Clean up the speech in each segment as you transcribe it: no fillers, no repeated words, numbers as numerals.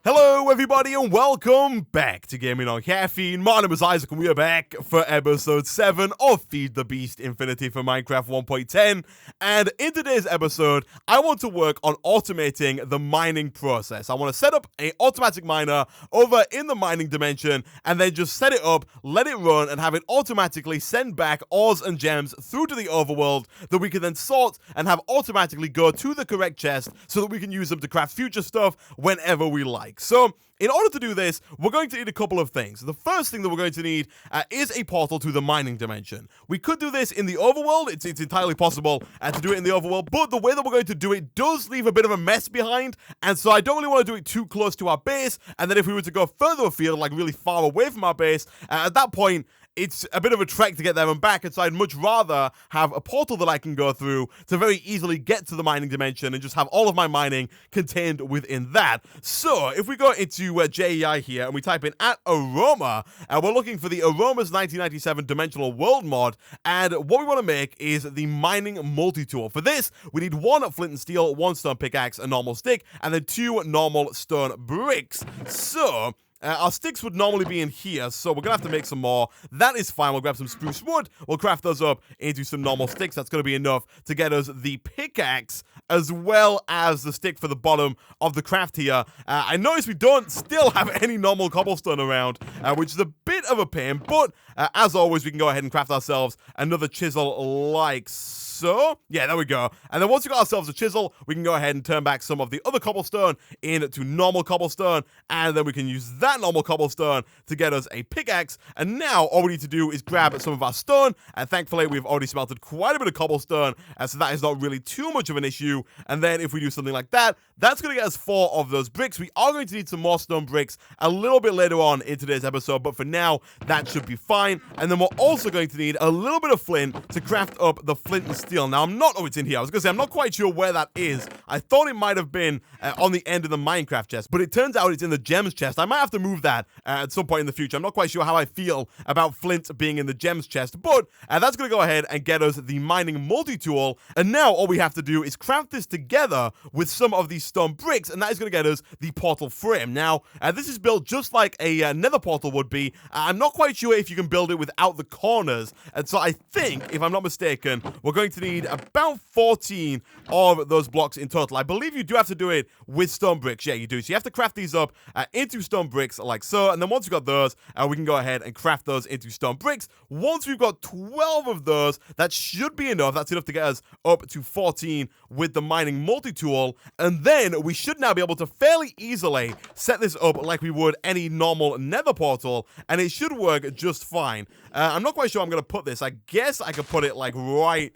Hello everybody and welcome back to Gaming on Caffeine. My name is Isaac and we are back for episode 7 of Feed the Beast Infinity for Minecraft 1.10. And in today's episode, I want to work on automating the mining process. I want to set up an automatic miner over in the mining dimension and then just set it up, let it run, and have it automatically send back ores and gems through to the overworld that we can then sort and have automatically go to the correct chest so that we can use them to craft future stuff whenever we like. So, in order to do this, we're going to need a couple of things. The first thing that we're going to need is a portal to the mining dimension. We could do this in the overworld. It's entirely possible to do it in the overworld, but the way that we're going to do it does leave a bit of a mess behind, and so I don't really want to do it too close to our base, and then if we were to go further afield, like really far away from our base, at that point, it's a bit of a trek to get there and back, and so I'd much rather have a portal that I can go through to very easily get to the mining dimension and just have all of my mining contained within that. So, if we go into JEI here and we type in @aroma, we're looking for the Aroma's 1997 Dimensional World mod, and what we want to make is the mining multi-tool. For this, we need 1 flint and steel, 1 stone pickaxe, a normal stick, and then 2 normal stone bricks. So, our sticks would normally be in here, so we're going to have to make some more. That is fine. We'll grab some spruce wood. We'll craft those up into some normal sticks. That's going to be enough to get us the pickaxe as well as the stick for the bottom of the craft here. I notice we don't still have any normal cobblestone around, which is a bit of a pain, but as always, we can go ahead and craft ourselves another chisel like so. Yeah, there we go. And then once we got ourselves a chisel, we can go ahead and turn back some of the other cobblestone into normal cobblestone, and then we can use that normal cobblestone to get us a pickaxe. And now all we need to do is grab some of our stone, and thankfully we've already smelted quite a bit of cobblestone, so that is not really too much of an issue. And then if we do something like that, that's going to get us 4 of those bricks. We are going to need some more stone bricks a little bit later on in today's episode, but for now, that should be fine. And then we're also going to need a little bit of flint to craft up the flint and steel. Now, oh, it's in here. I was going to say, I'm not quite sure where that is. I thought it might have been on the end of the Minecraft chest, but it turns out it's in the gems chest. I might have to move that at some point in the future. I'm not quite sure how I feel about flint being in the gems chest, but that's going to go ahead and get us the mining multi-tool. And now all we have to do is craft this together with some of these stone bricks, and that is going to get us the portal frame. Now, this is built just like a nether portal would be. I'm not quite sure if you can build it without the corners, and so I think, if I'm not mistaken, we're going to need about 14 of those blocks in total. I believe you do have to do it with stone bricks. Yeah, you do. So you have to craft these up into stone bricks like so, and then once we've got those, we can go ahead and craft those into stone bricks. Once we've got 12 of those, that should be enough. That's enough to get us up to 14 with the mining multi-tool, and then we should now be able to fairly easily set this up like we would any normal nether portal, and it should work just fine. I'm not quite sure I'm going to put this. I guess I could put it like right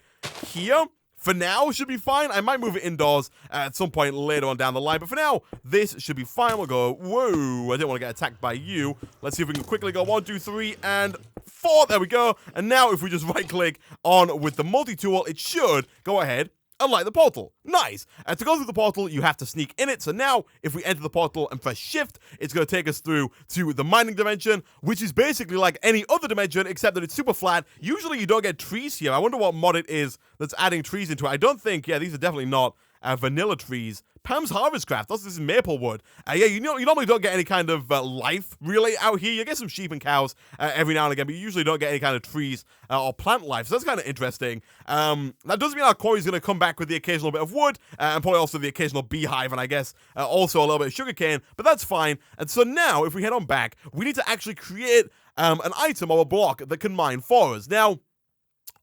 here. For now, should be fine. I might move it indoors at some point later on down the line, but for now, this should be fine. We'll go, whoa, I didn't want to get attacked by you. Let's see if we can quickly go 1, 2, 3, and 4. There we go. And now if we just right-click on with the multi-tool, it should go ahead and light the portal. Nice. And to go through the portal, you have to sneak in it. So now, if we enter the portal and press shift, it's going to take us through to the mining dimension, which is basically like any other dimension, except that it's super flat. Usually you don't get trees here. I wonder what mod it is that's adding trees into it. I don't think, yeah, these are definitely not vanilla trees. Pam's Harvest Craft. This is maple wood. Yeah, you normally don't get any kind of life really out here. You get some sheep and cows every now and again, but you usually don't get any kind of trees or plant life. So that's kind of interesting. That does mean our quarry is going to come back with the occasional bit of wood and probably also the occasional beehive, and I guess also a little bit of sugarcane, but that's fine. And so now, if we head on back, we need to actually create an item or a block that can mine for us. Now,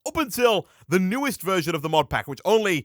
up until the newest version of the mod pack, which I only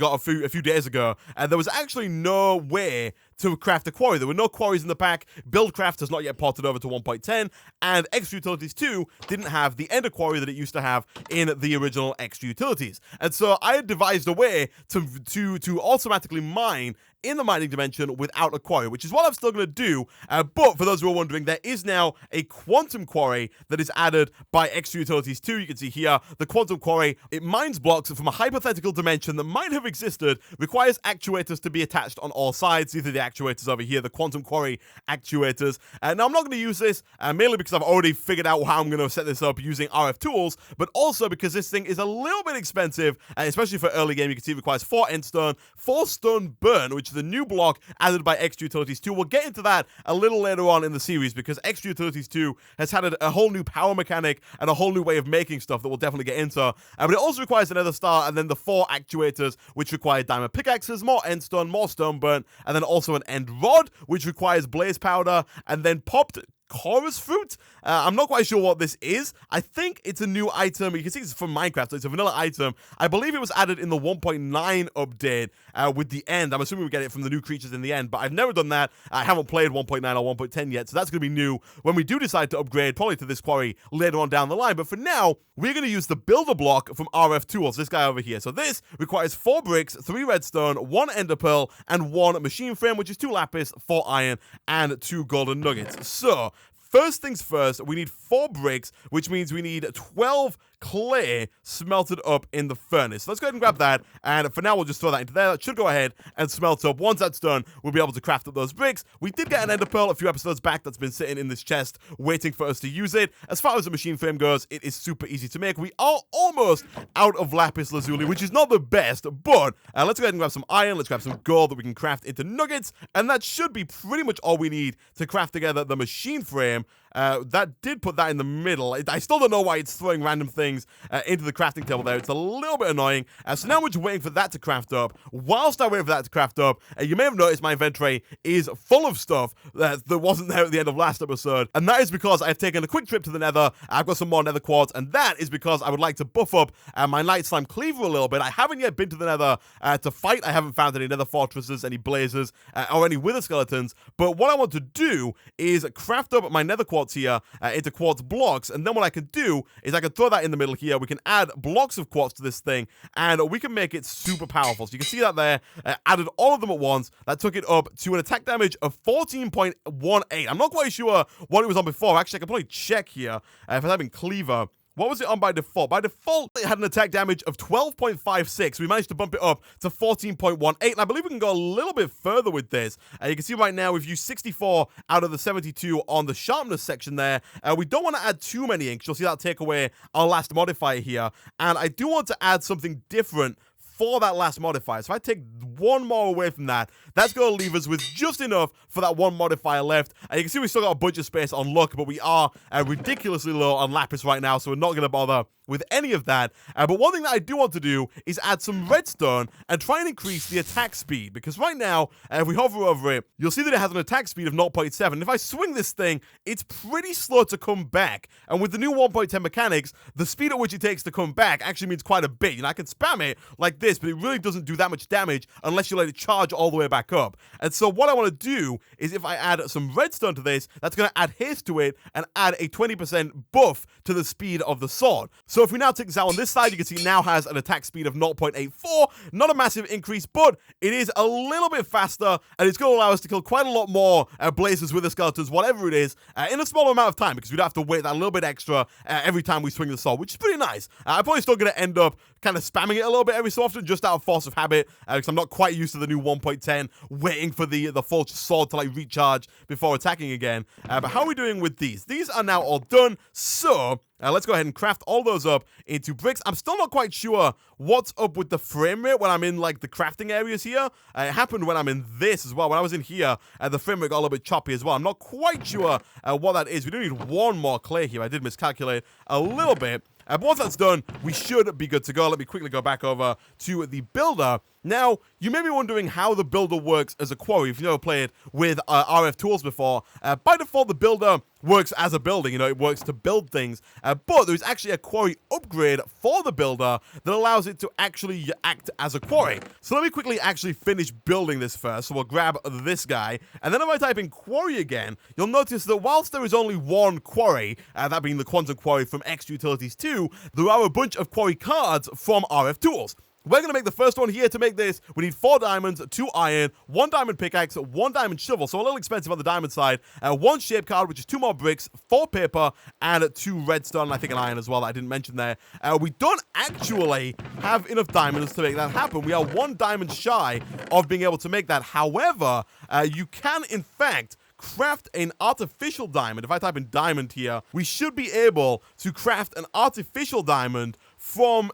got a few days ago, there was actually no way to craft a quarry. There were no quarries in the pack. Buildcraft has not yet ported over to 1.10, and Extra Utilities 2 didn't have the ender quarry that it used to have in the original Extra Utilities. And so I had devised a way to automatically mine in the mining dimension without a quarry, which is what I'm still going to do. But for those who are wondering, there is now a quantum quarry that is added by Extra Utilities 2. You can see here, the quantum quarry, it mines blocks from a hypothetical dimension that might have existed, requires actuators to be attached on all sides. These are the actuators over here, the quantum quarry actuators. Now, I'm not going to use this, mainly because I've already figured out how I'm going to set this up using RF tools, but also because this thing is a little bit expensive, especially for early game. You can see it requires 4 endstone, 4 stone burn, which which is a new block added by Extra Utilities 2. We'll get into that a little later on in the series because Extra Utilities 2 has had a whole new power mechanic and a whole new way of making stuff that we'll definitely get into. But it also requires another star and then the 4 actuators, which require diamond pickaxes, more endstone, more stone burnt, and then also an end rod, which requires blaze powder, and then popped chorus fruit. I'm not quite sure what this is. I think it's a new item. You can see it's from Minecraft, so it's a vanilla item. I believe it was added in the 1.9 update with the end. I'm assuming we get it from the new creatures in the end, but I've never done that. I haven't played 1.9 or 1.10 yet, so that's going to be new when we do decide to upgrade, probably to this quarry later on down the line. But for now, we're going to use the builder block from RF Tools, this guy over here. So this requires 4 bricks, 3 redstone, 1 ender pearl, and 1 machine frame, which is 2 lapis, 4 iron, and 2 golden nuggets. So first things first, we need 4 bricks, which means we need 12 clay smelted up in the furnace. So let's go ahead and grab that, and for now we'll just throw that into there. That should go ahead and smelt up. Once that's done, we'll be able to craft up those bricks. We did get an ender pearl a few episodes back that's been sitting in this chest waiting for us to use it. As far as the machine frame goes, it is super easy to make. We are almost out of lapis lazuli, which is not the best, but let's go ahead and grab some iron. Let's grab some gold that we can craft into nuggets, and that should be pretty much all we need to craft together the machine frame. That did put that in the middle. I still don't know why it's throwing random things into the crafting table there. It's a little bit annoying. So now we're just waiting for that to craft up. Whilst I wait for that to craft up, you may have noticed my inventory is full of stuff that wasn't there at the end of last episode. And that is because I've taken a quick trip to the nether. I've got some more nether quartz, and that is because I would like to buff up my night slime cleaver a little bit. I haven't yet been to the nether to fight. I haven't found any nether fortresses, any blazes, or any wither skeletons. But what I want to do is craft up my nether quartz here into quartz blocks, and then what I can do is I can throw that in the middle here. We can add blocks of quartz to this thing, and we can make it super powerful. So you can see that there, added all of them at once. That took it up to an attack damage of 14.18. I'm not quite sure what it was on before. Actually, I can probably check here if I type in cleaver. What was it on by default? By default, it had an attack damage of 12.56. We managed to bump it up to 14.18, and I believe we can go a little bit further with this. You can see right now we've used 64 out of the 72 on the sharpness section there. We don't want to add too many inks. You'll see that take away our last modifier here, and I do want to add something different for that last modifier. So if I take one more away from that, that's going to leave us with just enough for that one modifier left. And you can see we still got a bunch of space on luck, but we are ridiculously low on lapis right now, so we're not going to bother with any of that. But one thing that I do want to do is add some redstone and try and increase the attack speed, because right now, if we hover over it, you'll see that it has an attack speed of 0.7. If I swing this thing, it's pretty slow to come back. And with the new 1.10 mechanics, the speed at which it takes to come back actually means quite a bit. You know, I can spam it like this, but it really doesn't do that much damage unless you let it charge all the way back up. And so what I want to do is if I add some redstone to this, that's going to add haste to it and add a 20% buff to the speed of the sword. So if we now take this out on this side, you can see it now has an attack speed of 0.84. Not a massive increase, but it is a little bit faster, and it's going to allow us to kill quite a lot more blazes, wither skeletons, whatever it is, in a smaller amount of time, because we don't have to wait that little bit extra every time we swing the sword, which is pretty nice. I'm probably still going to end up kind of spamming it a little bit every so often, just out of force of habit, because I'm not quite used to the new 1.10, waiting for the full sword to like recharge before attacking again. But how are we doing with these? These are now all done, so let's go ahead and craft all those up into bricks. I'm still not quite sure what's up with the frame rate when I'm in like the crafting areas here. It happened when I'm in this as well. When I was in here, the frame rate got a little bit choppy as well. I'm not quite sure what that is. We do need one more clay here. I did miscalculate a little bit. But once that's done, we should be good to go. Let me quickly go back over to the builder. Now, you may be wondering how the builder works as a quarry if you've never played with RF tools before. By default, the builder works as a building. You know, it works to build things. But there's actually a quarry upgrade for the builder that allows it to actually act as a quarry. So let me quickly actually finish building this first. So we'll grab this guy. And then if I type in quarry again, you'll notice that whilst there is only one quarry, that being the quantum quarry from Extra Utilities 2, there are a bunch of quarry cards from RF tools. We're going to make the first one here. To make this, we need 4 diamonds, 2 iron, 1 diamond pickaxe, 1 diamond shovel, so a little expensive on the diamond side, 1 shape card, which is 2 more bricks, 4 paper, and 2 redstone, and I think an iron as well that I didn't mention there. We don't actually have enough diamonds to make that happen. We are 1 diamond shy of being able to make that. However, you can, in fact, craft an artificial diamond. If I type in diamond here, we should be able to craft an artificial diamond from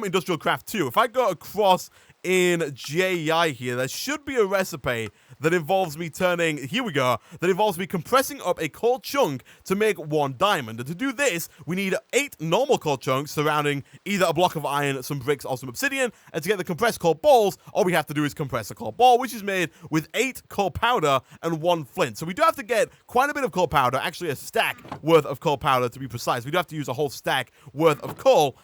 Industrial Craft 2. If I go across in JI here, there should be a recipe that involves me turning, here we go, that involves me compressing up a coal chunk to make 1 diamond. And to do this, we need 8 normal coal chunks surrounding either a block of iron, some bricks, or some obsidian. And to get the compressed coal balls, all we have to do is compress a coal ball, which is made with 8 coal powder and 1 flint. So we do have to get quite a bit of coal powder, actually a stack worth of coal powder to be precise. We do have to use a whole stack worth of coal,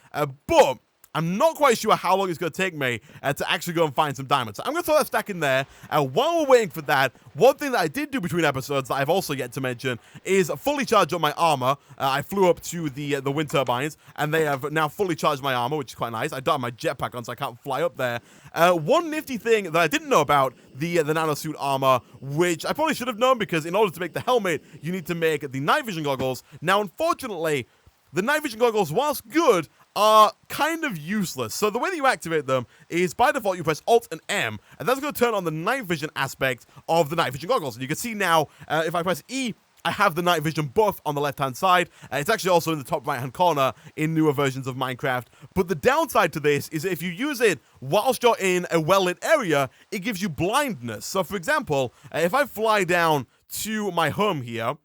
but I'm not quite sure how long it's going to take me to actually go and find some diamonds. So I'm going to throw that stack in there, and while we're waiting for that, one thing that I did do between episodes that I've also yet to mention is fully charge up my armor. I flew up to the wind turbines, and they have now fully charged my armor, which is quite nice. I don't have my jetpack on, so I can't fly up there. One nifty thing that I didn't know about the nanosuit armor, which I probably should have known, because in order to make the helmet, you need to make the night vision goggles. Now, unfortunately, the night vision goggles, whilst good, are kind of useless. So the way that you activate them is, by default, you press Alt and M, and that's going to turn on the night vision aspect of the night vision goggles. And you can see now, if I press E, I have the night vision buff on the left-hand side. It's actually also in the top right-hand corner in newer versions of Minecraft. But the downside to this is that if you use it whilst you're in a well-lit area, it gives you blindness. So, for example, if I fly down to my home here,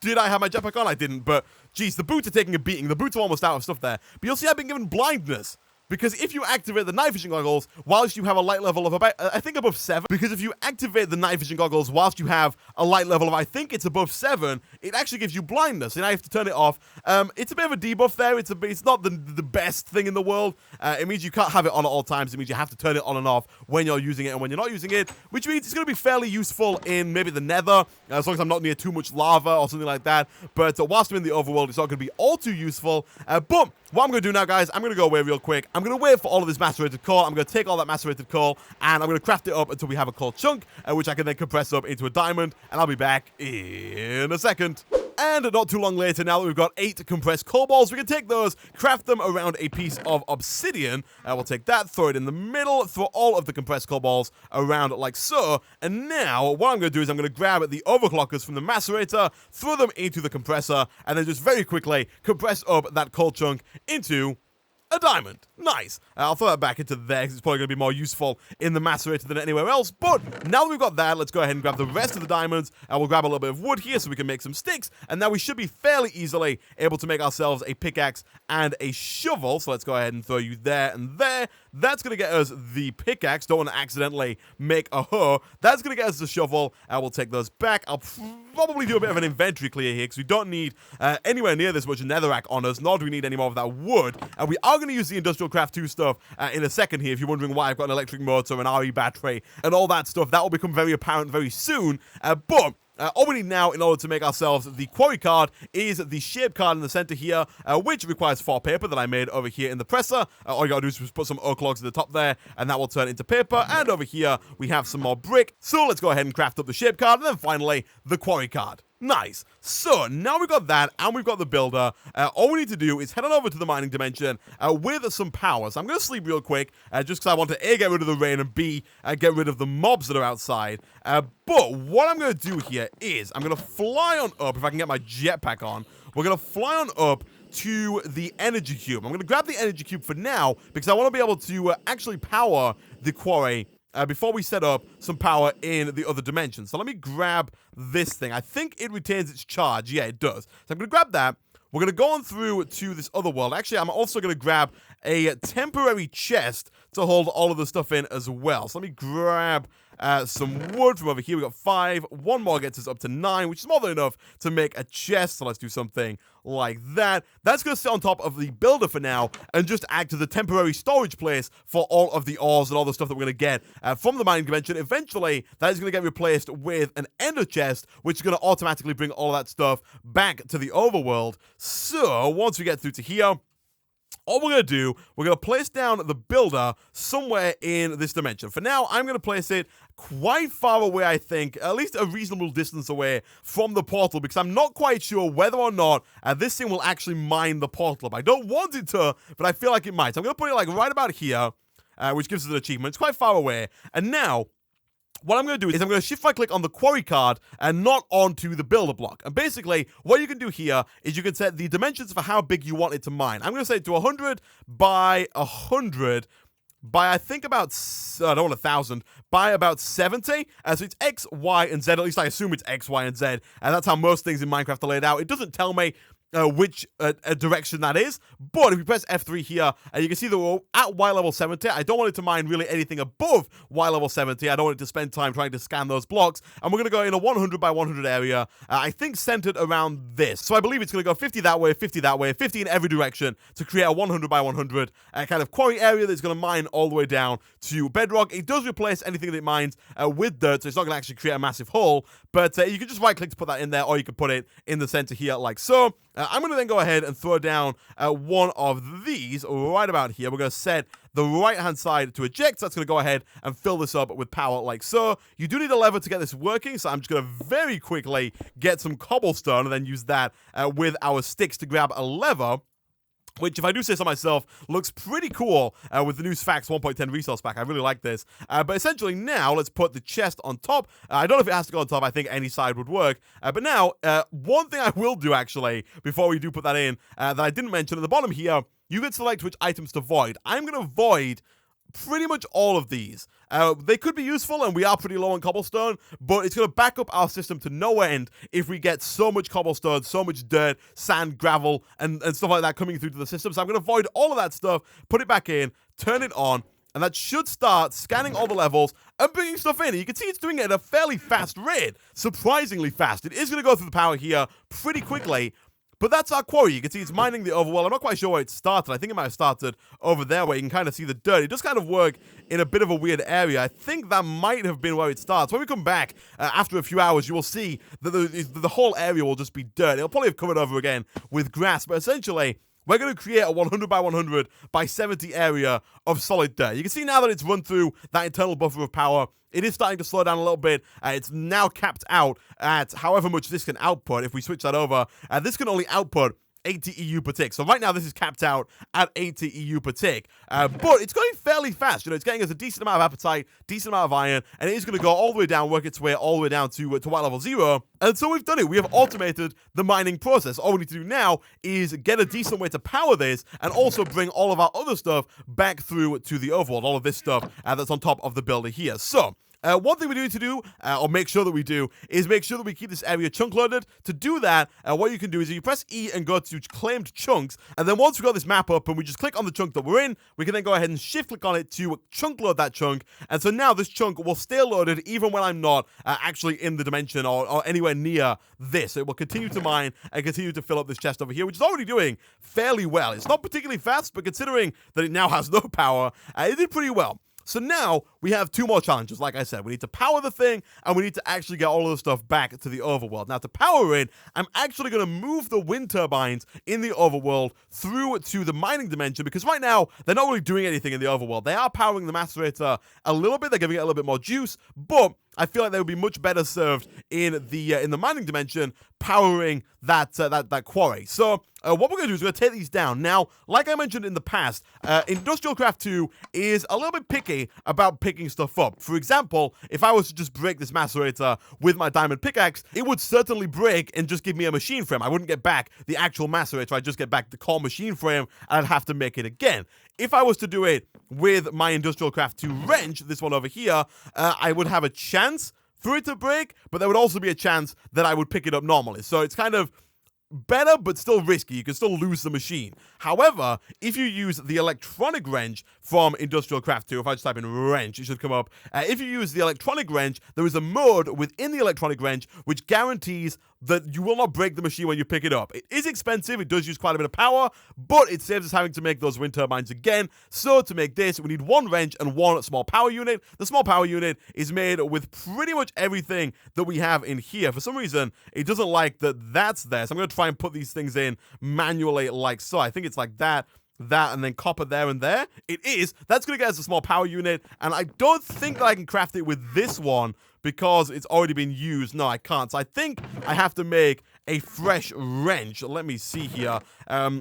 did I have my jetpack on? I didn't, but geez, the boots are taking a beating. The boots are almost out of stuff there. But you'll see I've been given blindness. Because if you activate the night vision goggles whilst you have a light level of about, I think above 7, because if you activate the night vision goggles whilst you have a light level of, I think it's above 7, it actually gives you blindness, and I have to turn it off. It's a bit of a debuff there. It's not the best thing in the world. It means you can't have it on at all times. It means you have to turn it on and off when you're using it and when you're not using it, which means it's going to be fairly useful in maybe the nether, as long as I'm not near too much lava or something like that. But whilst I'm in the overworld, it's not going to be all too useful. But what I'm going to do now, guys, I'm going to go away real quick. I'm going to wait for all of this macerated coal. I'm going to take all that macerated coal, and I'm going to craft it up until we have a coal chunk, which I can then compress up into a diamond, and I'll be back in a second. And not too long later, now that we've got 8 compressed coal balls, we can take those, craft them around a piece of obsidian. We'll take that, throw it in the middle, throw all of the compressed coal balls around like so. And now, what I'm going to do is I'm going to grab the overclockers from the macerator, throw them into the compressor, and then just very quickly compress up that coal chunk into a diamond. Nice. I'll throw that back into there because it's probably going to be more useful in the macerator than anywhere else. But now that we've got that, let's go ahead and grab the rest of the diamonds. And we'll grab a little bit of wood here so we can make some sticks. And now we should be fairly easily able to make ourselves a pickaxe and a shovel. So let's go ahead and throw you there and there. That's going to get us the pickaxe. Don't want to accidentally make a hoe. That's going to get us the shovel. We'll take those back. I'll probably do a bit of an inventory clear here because we don't need anywhere near this much netherrack on us, nor do we need any more of that wood. And we are going to use the Industrial Craft 2 stuff in a second here. If you're wondering why I've got an electric motor, an RE battery, and all that stuff, that will become very apparent very soon. But all we need now in order to make ourselves the quarry card is the shape card in the center here, which requires 4 paper that I made over here in the presser. All you gotta do is just put some oak logs at the top there, and that will turn into paper. And over here, we have some more brick. So let's go ahead and craft up the shape card, and then finally, the quarry card. Nice. So now we've got that, and we've got the builder. All we need to do is head on over to the mining dimension with some power. So I'm going to sleep real quick, just because I want to A, get rid of the rain, and B, get rid of the mobs that are outside. But what I'm going to do here is I'm going to fly on up, if I can get my jetpack on. We're going to fly on up to the energy cube. I'm going to grab the energy cube for now, because I want to be able to actually power the quarry before we set up some power in the other dimension. So let me grab this thing. I think it retains its charge. Yeah, it does. So I'm going to grab that. We're going to go on through to this other world. Actually, I'm also going to grab a temporary chest to hold all of the stuff in as well. So let me grab some wood from over here. We got 5. 1 more gets us up to 9, which is more than enough to make a chest. So let's do something like that. That's going to sit on top of the builder for now and just act as a temporary storage place for all of the ores and all the stuff that we're going to get from the mining dimension. Eventually, that is going to get replaced with an ender chest, which is going to automatically bring all that stuff back to the overworld. So once we get through to here, all we're going to do, we're going to place down the builder somewhere in this dimension. For now, I'm going to place it quite far away, I think, at least a reasonable distance away from the portal, because I'm not quite sure whether or not this thing will actually mine the portal up. I don't want it to, but I feel like it might. So I'm going to put it like right about here, which gives us an achievement. It's quite far away. And now, what I'm going to do is I'm going to shift right click on the quarry card and not onto the builder block. And basically, what you can do here is you can set the dimensions for how big you want it to mine. I'm going to set it to 100 by 100 by I think about, I don't want 1,000, by about 70. So it's X, Y, and Z. At least I assume it's X, Y, and Z. And that's how most things in Minecraft are laid out. It doesn't tell me which direction that is, but if you press F3 here, you can see that we're at Y level 70. I don't want it to mine really anything above Y level 70. I don't want it to spend time trying to scan those blocks, and we're going to go in a 100 by 100 area, I think centered around this. So I believe it's going to go 50 that way, 50 that way, 50 in every direction to create a 100 by 100 kind of quarry area that's going to mine all the way down to bedrock. It does replace anything that it mines with dirt, so it's not going to actually create a massive hole, but you can just right click to put that in there, or you can put it in the center here like so. I'm going to then go ahead and throw down one of these right about here. We're going to set the right-hand side to eject, so that's going to go ahead and fill this up with power like so. You do need a lever to get this working, so I'm just going to very quickly get some cobblestone and then use that with our sticks to grab a lever, which, if I do say so myself, looks pretty cool with the new Facts 1.10 resource pack. I really like this. But essentially now, let's put the chest on top. I don't know if it has to go on top. I think any side would work. But now, one thing I will do, actually, before we do put that in, that I didn't mention at the bottom here, you can select which items to void. I'm going to void pretty much all of these. They could be useful, and we are pretty low on cobblestone, but it's going to back up our system to no end if we get so much cobblestone, so much dirt, sand, gravel, and stuff like that coming through to the system. So I'm going to void all of that stuff, put it back in, turn it on, and that should start scanning all the levels and bringing stuff in. And you can see it's doing it at a fairly fast rate. Surprisingly fast. It is going to go through the power here pretty quickly. But that's our quarry. You can see it's mining the overworld. I'm not quite sure where it started. I think it might have started over there where you can kind of see the dirt. It does kind of work in a bit of a weird area. I think that might have been where it starts. When we come back after a few hours, you will see that the whole area will just be dirt. It'll probably have covered over again with grass. But essentially, we're going to create a 100 by 100 by 70 area of solid dirt. You can see now that it's run through that internal buffer of power, it is starting to slow down a little bit. It's now capped out at however much this can output. If we switch that over, this can only output 80 EU per tick. So right now this is capped out at 80 EU per tick. But it's going fairly fast. You know, it's getting us a decent amount of apatite, decent amount of iron, and it is going to go all the way down, work its way all the way down to Y level 0. And so we've done it. We have automated the mining process. All we need to do now is get a decent way to power this and also bring all of our other stuff back through to the overworld. All of this stuff that's on top of the builder here. So one thing we need to do, or make sure that we do, is make sure that we keep this area chunk loaded. To do that, what you can do is you press E and go to claimed chunks, and then once we've got this map up and we just click on the chunk that we're in, we can then go ahead and shift click on it to chunk load that chunk, and so now this chunk will stay loaded even when I'm not actually in the dimension or anywhere near this. It will continue to mine and continue to fill up this chest over here, which is already doing fairly well. It's not particularly fast, but considering that it now has no power, it did pretty well. So now we have two more challenges. Like I said, we need to power the thing, and we need to actually get all of the stuff back to the overworld. Now, to power it, I'm actually going to move the wind turbines in the overworld through to the mining dimension, because right now, they're not really doing anything in the overworld. They are powering the macerator a little bit. They're giving it a little bit more juice, but I feel like they would be much better served in the mining dimension, powering that quarry. So what we're going to do is we're going to take these down. Now, like I mentioned in the past, Industrial Craft 2 is a little bit picky about picking stuff up. For example, if I was to just break this macerator with my diamond pickaxe, it would certainly break and just give me a machine frame. I wouldn't get back the actual macerator. I'd just get back the core machine frame, and I'd have to make it again. If I was to do it with my Industrial Craft 2 wrench, this one over here, I would have a chance for it to break, but there would also be a chance that I would pick it up normally. So it's kind of better, but still risky. You can still lose the machine. However, if you use the electronic wrench from Industrial Craft 2, if I just type in wrench, it should come up. If you use the electronic wrench, there is a mode within the electronic wrench which guarantees that you will not break the machine when you pick it up. It is expensive, it does use quite a bit of power, but it saves us having to make those wind turbines again. So to make this, we need one wrench and one small power unit. The small power unit is made with pretty much everything that we have in here. For some reason, it doesn't like that that's there, so I'm going to try and put these things in manually like so. I think it's like that, and then copper there and there. It is. That's going to get us a small power unit, and I don't think that I can craft it with this one because it's already been used. No, I can't. So I think I have to make a fresh wrench. Let me see here.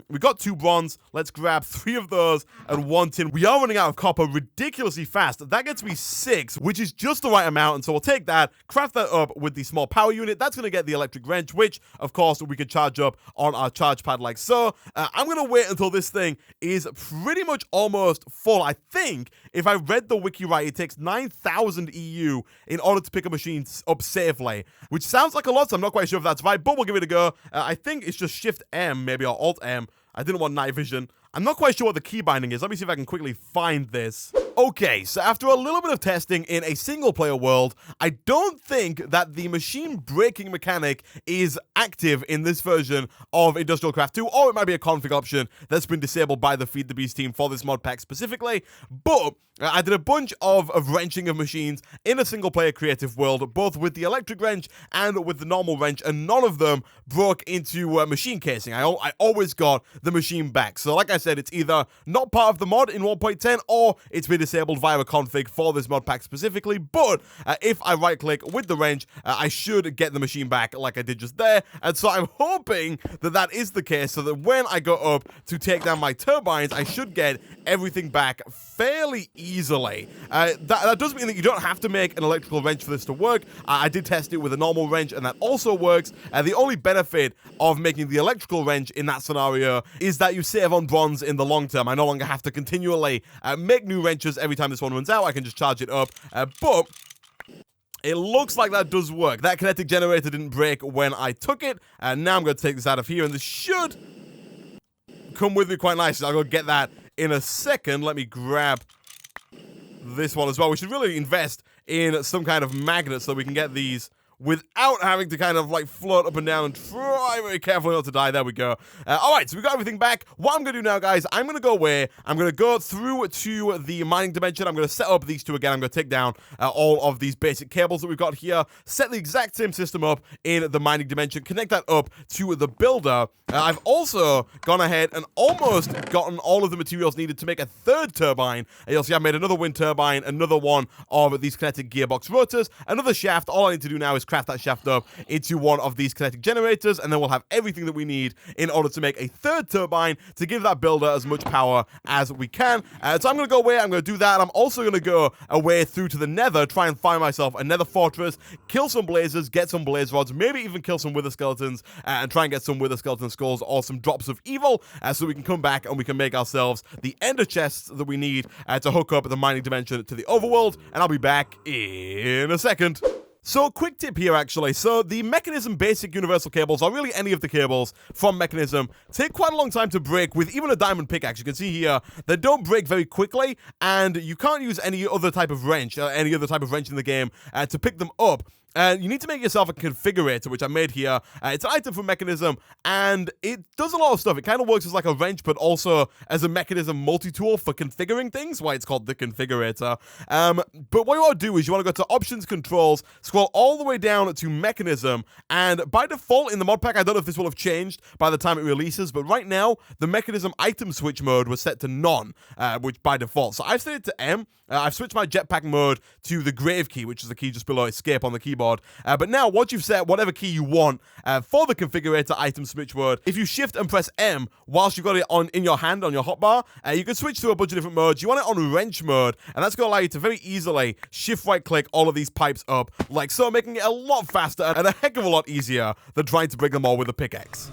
We got 2 bronze. Let's grab 3 of those and 1 tin. We are running out of copper ridiculously fast. That gets me 6, which is just the right amount. And so we'll take that, craft that up with the small power unit. That's going to get the electric wrench, which, of course, we could charge up on our charge pad like so. I'm going to wait until this thing is pretty much almost full. I think if I read the wiki right, it takes 9,000 EU in order to pick a machine up safely, which sounds like a lot, so I'm not quite sure if that's right, but we'll give it a go. I think it's just Shift M, maybe, or Alt M. I didn't want night vision. I'm not quite sure what the key binding is. Let me see if I can quickly find this. Okay, so after a little bit of testing in a single-player world, I don't think that the machine breaking mechanic is active in this version of Industrial Craft 2, or it might be a config option that's been disabled by the Feed the Beast team for this mod pack specifically, but I did a bunch of wrenching of machines in a single-player creative world, both with the electric wrench and with the normal wrench, and none of them broke into machine casing. I always got the machine back. So like I said, it's either not part of the mod in 1.10, or it's been disabled via a config for this mod pack specifically, but if I right-click with the wrench, I should get the machine back like I did just there, and so I'm hoping that that is the case, so that when I go up to take down my turbines, I should get everything back fairly easily. That does mean that you don't have to make an electrical wrench for this to work. I did test it with a normal wrench, and that also works. The only benefit of making the electrical wrench in that scenario is that you save on bronze in the long term. I no longer have to continually make new wrenches every time this one runs out. I can just charge it up, but it looks like that does work. That kinetic generator didn't break when I took it, and now I'm going to take this out of here, and this should come with me quite nicely. I'll go get that in a second. Let me grab this one as well. We should really invest in some kind of magnet so we can get these without having to kind of like float up and down and try very carefully not to die. There we go. Alright, so we got everything back. What I'm going to do now, guys, I'm going to go away. I'm going to go through to the mining dimension. I'm going to set up these 2 again. I'm going to take down all of these basic cables that we've got here, set the exact same system up in the mining dimension, connect that up to the builder. I've also gone ahead and almost gotten all of the materials needed to make a 3rd turbine. You'll see I've made another wind turbine, another one of these kinetic gearbox rotors, another shaft. All I need to do now is craft that shaft up into one of these kinetic generators, and then we'll have everything that we need in order to make a 3rd turbine to give that builder as much power as we can. So I'm going to go away. I'm going to do that. I'm also going to go away through to the nether, try and find myself a nether fortress, kill some blazers, get some blaze rods, maybe even kill some wither skeletons, and try and get some wither skeleton skulls or some drops of evil, so we can come back and we can make ourselves the ender chests that we need to hook up the mining dimension to the overworld, and I'll be back in a second. So, quick tip here, actually. So, the Mechanism basic universal cables, or really any of the cables from Mechanism, take quite a long time to break with even a diamond pickaxe. You can see here, they don't break very quickly, and you can't use any other type of wrench, in the game, to pick them up. You need to make yourself a configurator, which I made here. It's an item from Mechanism, and it does a lot of stuff. It kind of works as like a wrench, but also as a Mechanism multi-tool for configuring things, why it's called the configurator. But what you want to do is you want to go to Options, Controls, scroll all the way down to Mechanism, and by default in the mod pack, I don't know if this will have changed by the time it releases, but right now, the Mechanism item switch mode was set to none, which by default. So I've set it to M. I've switched my jetpack mode to the grave key, which is the key just below escape on the keyboard. But now, once you've set whatever key you want for the configurator item switch mode, if you shift and press M whilst you've got it in your hand, on your hotbar, you can switch to a bunch of different modes. You want it on wrench mode, and that's going to allow you to very easily shift right-click all of these pipes up, like so, making it a lot faster and a heck of a lot easier than trying to break them all with a pickaxe.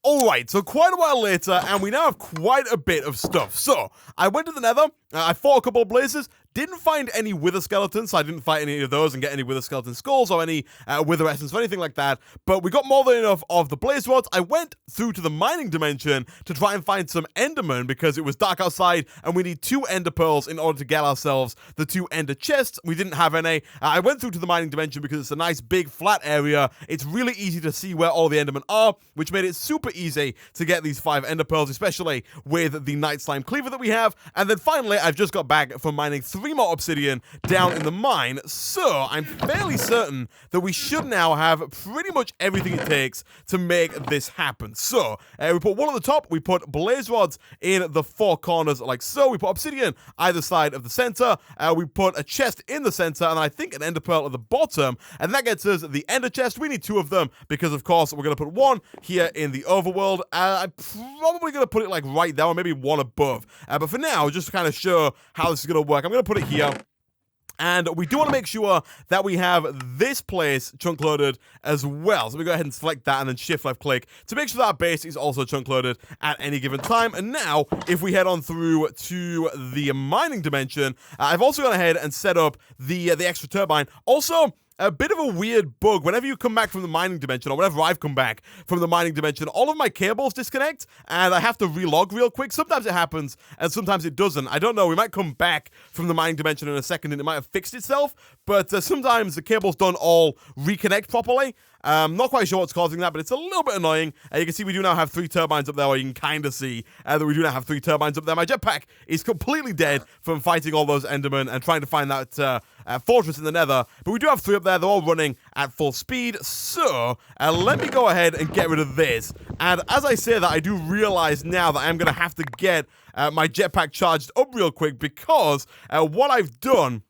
Alright, so quite a while later, and we now have quite a bit of stuff. So, I went to the nether, I fought a couple of blazes, didn't find any wither skeletons, so I didn't fight any of those and get any wither skeleton skulls or any wither essence or anything like that, but we got more than enough of the blaze rods. I went through to the mining dimension to try and find some endermen because it was dark outside and we need 2 ender pearls in order to get ourselves the 2 ender chests. We didn't have any. I went through to the mining dimension because it's a nice big flat area. It's really easy to see where all the endermen are, which made it super easy to get these 5 ender pearls, especially with the night slime cleaver that we have. And then finally, I've just got back from mining 3 more obsidian down in the mine, so I'm fairly certain that we should now have pretty much everything it takes to make this happen. So, we put 1 on the top, we put blaze rods in the 4 corners like so, we put obsidian either side of the center, we put a chest in the center, and I think an ender pearl at the bottom, and that gets us the ender chest. We need 2 of them, because of course we're going to put 1 here in the overworld. I'm probably going to put it like right there, or maybe 1 above, but for now, just to kind of show how this is going to work, I'm going to put it here. And we do want to make sure that we have this place chunk loaded as well. So we go ahead and select that and then shift left click to make sure that our base is also chunk loaded at any given time. And now, if we head on through to the mining dimension, I've also gone ahead and set up the extra turbine. Also, a bit of a weird bug. Whenever you come back from the mining dimension, or whenever I've come back from the mining dimension, all of my cables disconnect, and I have to relog real quick. Sometimes it happens, and sometimes it doesn't. I don't know. We might come back from the mining dimension in a second, and it might have fixed itself, but sometimes the cables don't all reconnect properly. Not quite sure what's causing that, but it's a little bit annoying. You can see we do now have 3 turbines up there, or you can kind of see that we do now have 3 turbines up there. My jetpack is completely dead from fighting all those endermen and trying to find that fortress in the nether, but we do have 3 up there. They're all running at full speed, so let me go ahead and get rid of this. And as I say that, I do realize now that I'm going to have to get my jetpack charged up real quick, because what I've done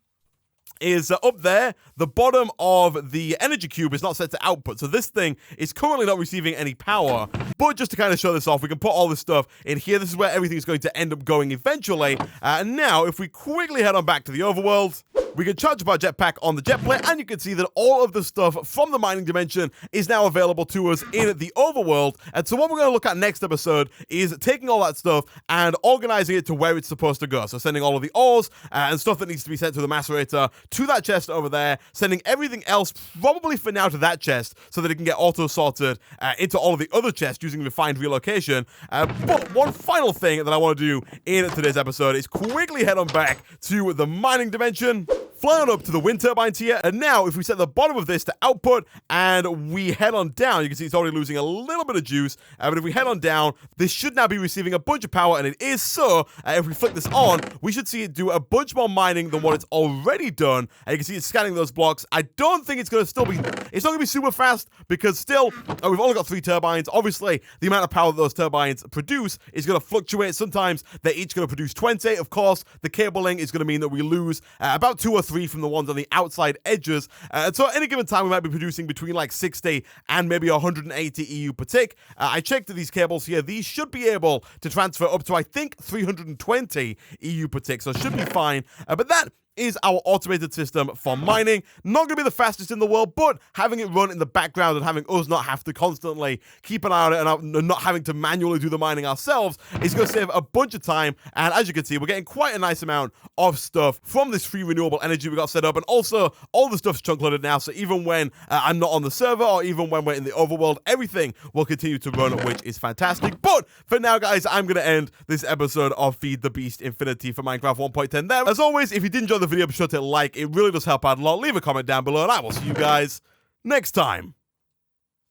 is up there, the bottom of the energy cube is not set to output. So this thing is currently not receiving any power. But just to kind of show this off, we can put all this stuff in here. This is where everything is going to end up going eventually. And now, if we quickly head on back to the overworld, we can charge up our jetpack on the jet plane, and you can see that all of the stuff from the mining dimension is now available to us in the overworld. And so what we're going to look at next episode is taking all that stuff and organizing it to where it's supposed to go. So sending all of the ores and stuff that needs to be sent to the macerator to that chest over there, sending everything else probably for now to that chest so that it can get auto-sorted into all of the other chests using refined relocation. But one final thing that I want to do in today's episode is quickly head on back to the mining dimension, fly on up to the wind turbines here, and now if we set the bottom of this to output and we head on down, you can see it's already losing a little bit of juice, but if we head on down, this should now be receiving a bunch of power, and it is. So if we flick this on, we should see it do a bunch more mining than what it's already done. You can see it's scanning those blocks. I don't think it's going to still be, it's not going to be super fast, because still, we've only got 3 turbines. Obviously, the amount of power that those turbines produce is going to fluctuate. Sometimes they're each going to produce 20. Of course, the cabling is going to mean that we lose about 2 or 3 from the ones on the outside edges. And so at any given time, we might be producing between like 60 and maybe 180 EU per tick. I checked these cables here. These should be able to transfer up to, I think, 320 EU per tick. So it should be fine. But that is our automated system for mining. Not going to be the fastest in the world, but having it run in the background and having us not have to constantly keep an eye on it and not having to manually do the mining ourselves is going to save a bunch of time. And as you can see, we're getting quite a nice amount of stuff from this free renewable energy we got set up. And also, all the stuff's chunk loaded now, so even when I'm not on the server or even when we're in the overworld, everything will continue to run, which is fantastic. But for now, guys, I'm going to end this episode of Feed the Beast Infinity for Minecraft 1.10 there. As always, if you did enjoy the video, be sure to like. It really does help out a lot. Leave a comment down below, and I will see you guys next time.